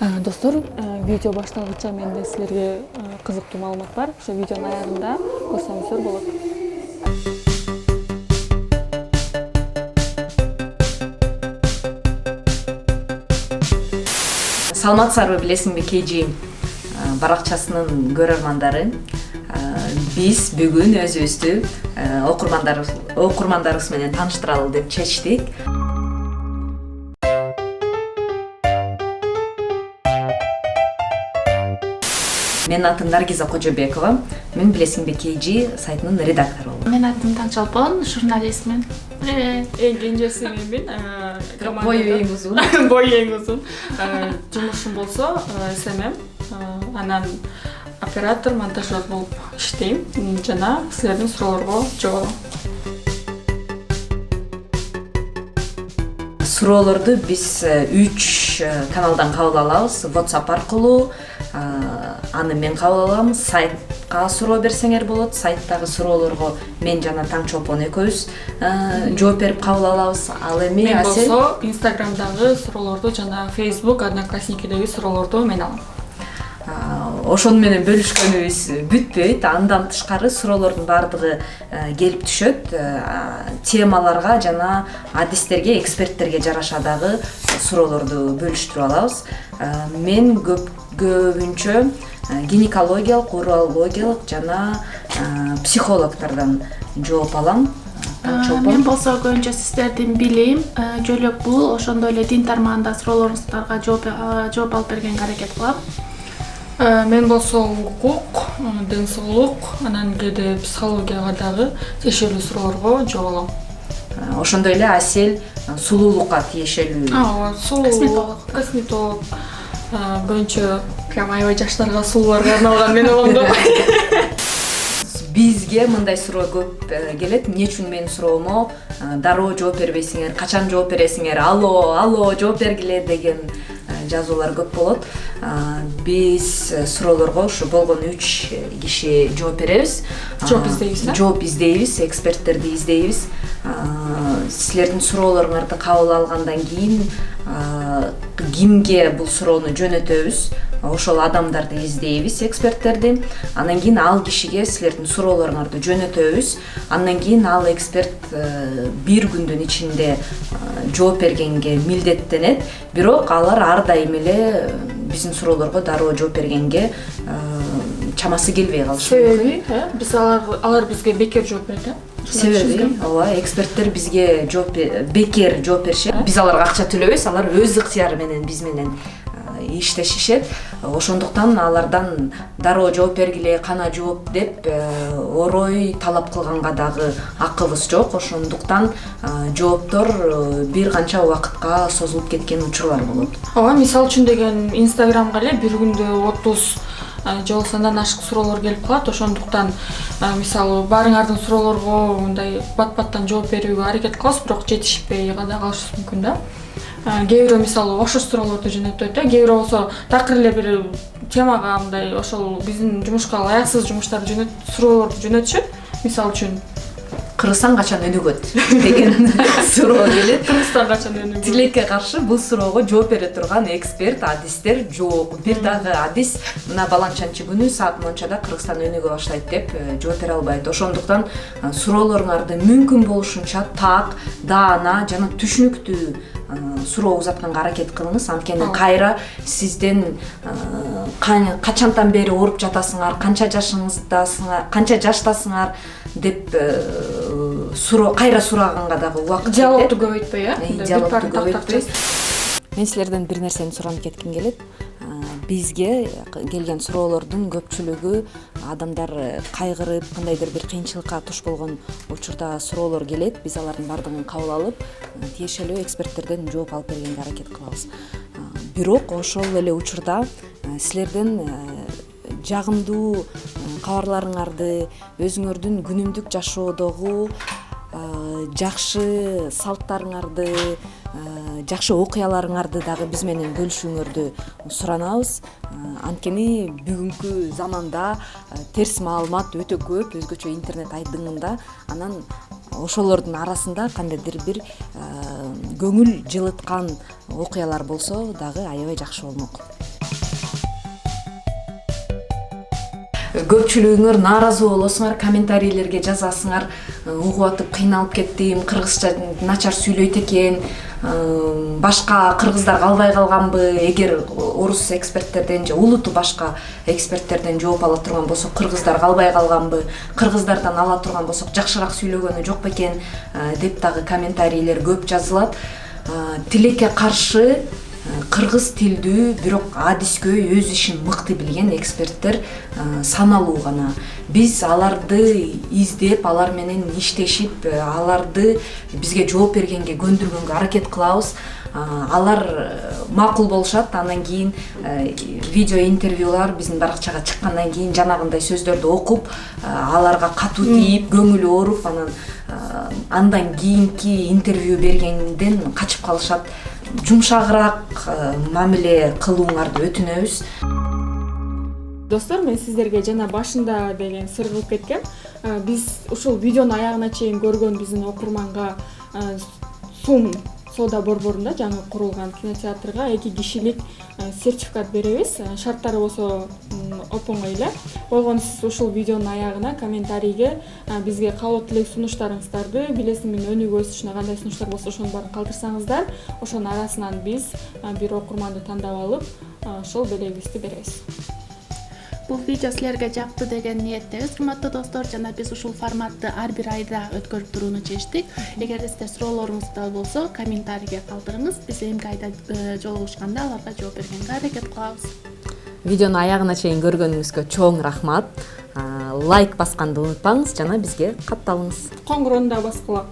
Достор, видео башталгыча менде силерге кызыктуу маалымат бар. Ошо видеонун аягында көрсөңүздөр болот. Саламатсыздарбы, билесиңби KG баракчасынын көрөрмандары. Биз бүгүн өзүбүздү окурмандарыбыз менен тааныштыралы деп чечтик. Менин атым Наргиза Кожобекова. Мен билесиңби KG сайтынын редактору болом. Менин атым Таңчолпон, журналистмин. Эң кенжеси менмин. Бою эң узун. Бою эң узун. Жумушум болсо SMM, анан оператор, монтажер болуп иштейм жана силердин суроолорго жооп алам. Суроолорду биз 3 каналдан кабыл алабыз. WhatsApp аркылуу, аны мен кабыл алам. Сайтка суроо берсеңер болот. Сайттагы суроолорго мен жана Таңчолпон экөөбүз жооп берип кабыл алабыз. Ал эми Мен болсо Instagramдагы суроолорду жана Facebook, Одноклассникидеги суроолорду мен алам. Ошону менен бөлүшкөнүбүз бүтпөйт. Андан тышкары суроолордун баардыгы келип түшөт. Темаларга жана адистерге, эксперттерге жараша дагы суроолорду бөлүштүрүп алабыз. Мен көбүнчө гинекологиялык, урологиялык жана психологтордон жооп алам. Мен болсо көбүнчө сиздердин билим, жөлөк бул, ошондой эле дин тармагында суроолоруңуздарга жооп алып бергенге аракет кылам. Мен болсо укук, ден соолук, анан кээде психологияга дагы тиешелүү суроолорго жооп алам. Ошондой эле Асель сулуулукка тиешелүү. Косметолог. Көбүнчө прям аябай жаштарга, сулууларга арналган мен болом да. Бизге мындай суроо көп келет. Эмне үчүн менин суроомо дароо жооп бербейсиңер, качан жооп бересиңер, алло жооп бергиле деген жазуулар көп болот. Биз суроолорго ушу болгон 3 киши жооп беребиз. Жооп издейбиз, эксперттерди издейбиз. Силердин суроолоруңарды кабыл алгандан кийин кимге бул суроону жөнөтөбүз, ошол адамдарды издейбиз, эксперттерди. Андан кийин ал кишиге силердин суроолоруңарды жөнөтөбүз. Андан кийин ал эксперт 1 күндүн ичинде жооп бергенге милдеттенет. Бирок алар ар дайым эле биздин суроолорго дароо жооп бергенге чамасы келбей калышы мүмкүн. Биз алар бизге бекер жооп берди. Себеби, эксперттер бизге бекер жооп беришет. Биз аларга акча төлөбөйбүз, алар өз ыктыяры менен биз менен иштешишет. Ошондуктан алардан дароо жооп бергиле, кана жооп деп орой талап кылганга дагы акыбыз жок. Ошондуктан жооптор бир канча убакытка созулуп кеткен учурлар болот. Мисалы үчүн деген Instagramга эле бир күндө 30 же болбосо андан ашык суроолор келип калат. Ошондуктан мисалы баарыңардын суроолорго мындай бат-баттан жооп берүүгө аракет кылабыз, бирок жетишпей да калышыбыз мүмкүн да. Кээ бирөө мисалы окшош суроолорду жөнөтөт, кээ бирөө болсо такыр эле бир темага мындай ошол биздин жумушка ылайыксыз жумуштарды суроолорду жөнөтүшөт. Мисалы үчүн Кыргызстан качан өнүгөт деген суроо келет. Кыргызстан качан өнүгөт? Тилекке каршы бул суроого жооп бере турган эксперт, адистер жок. Бир дагы адис мына баланчанчы күнү саат мончада Кыргызстан өнүгө баштайт деп жооп бере албайт. Ошондуктан суроолоруңарды мүмкүн болушунча так, даана жана түшүнүктүү суроо узатканга аракет кылыңыз. Анткени кайра сизден качантан бери ооруп жатасыңар, канча жашыңыздасыңар, канча жаштасыңар деп кайра сураганга дагы убакыт кетет. Диалогду көбөйтпөй, Диалогду көбөйтпөй. Мен силерден бир нерсени суранып кетким келет. Бизге келген суроолордун көпчүлүгү адамдар кайгырып, кандайдыр бир кыйынчылыкка туш болгон учурда суроолор келет. Биз алардын баардыгын кабыл алып, тиешелүү эксперттерден жооп алып бергенге аракет кылабыз. Бирок ошол эле учурда силерден жагымдуу кабарларыңарды, өзүңөрдүн күнүмдүк жашоодогу жакшы салттарыңарды, жакшы окуяларыңарды дагы биз менен бөлүшүүңөрдү суранабыз. Анткени бүгүнкү заманда терс маалымат өтө көп, өзгөчө интернет айдыңында. Анан ошолордун арасында кандайдыр бир көңүл жылыткан окуялар болсо дагы аябай жакшы болмок. көпчүлүгүңөр нааразы болосуңар, комментарийлерге жазасыңар, угуп атып кыйналып кеттим, кыргызча начар сүйлөйт экен, башка кыргыздар калбай калганбы, эгер орус эксперттерден же улуту башка эксперттерден жооп ала турган болсок, кыргыздар калбай калганбы, кыргыздардан ала турган болсок жакшыраак сүйлөгөнү жок бекен деп дагы комментарийлер көп жазылат. Тилекке каршы кыргыз тилдүү, бирок адискөй өз ишин мыкты билген эксперттер саналуу гана. Биз аларды издеп, алар менен иштешип, аларды бизге жооп бергенге көндүргөнгө аракет кылабыз. Алар макул болушат, андан кийин видео интервьюлар биздин баракчага чыккандан кийин жанагындай сөздөрдү окуп, аларга катуу тийип, көңүлү ооруп, андан кийинки интервью бергенден качып калышат. Жумшагыраак мамиле кылууңарды өтүнөбүз. Достор, мен сиздерге жана башында деген сыр кылып кеткем. Биз ушул видеонун аягына чейин көргөн биздин окурманга Сум соода борборунда жаңы курулган кинотеатрга 2 кишилик сертификат беребиз. Шарттары болсо оңой эле. Болгону сиз ушул видеонун аягына комментарийге бизге каалоо тилек сунуштарыңыздарды, билесиңби өнүгүү өсүшүнө кандай сунуштар болсо ошонун баарын калтырсаңыздар, ошонун арасынан биз бир окурманды тандап алып, ошол белегибизди беребиз. Бул видео силерге жакты деген ниеттебиз, урматтуу достор. Жана биз ушул форматты ар бир айда өткөрүп турууну чечтик. Эгер сиздер суроолоруңуздар болсо, комментарийге калтырыңыз. Биз эмки айда жолугушканда аларга жооп бергенге аракет кылабыз. Видеону аягына чейин көргөнүңүзгө чоң рахмат. Лайк басканды унутпаңыз жана бизге катталыңыз. Коңгуроonu да баскыла.